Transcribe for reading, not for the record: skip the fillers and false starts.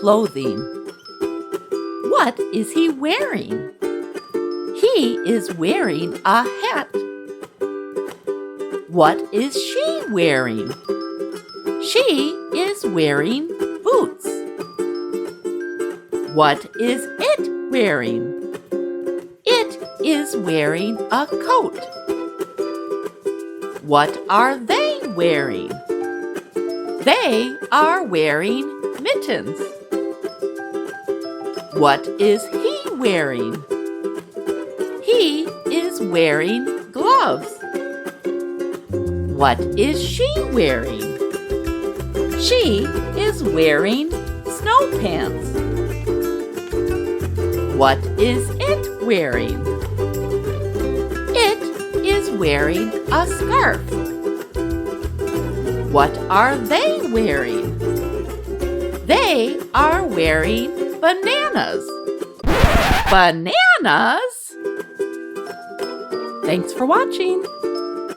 clothing. What is he wearing? He is wearing a hat. What is she wearing? She is wearing boots. What is it wearing? It is wearing a coat. What are they wearing? They are wearing mittens. What is he wearing? He is wearing gloves. What is she wearing? She is wearing snow pants. What is it wearing? It is wearing a scarf. What are they wearing? They are wearing bananas. Bananas? Thanks for watching.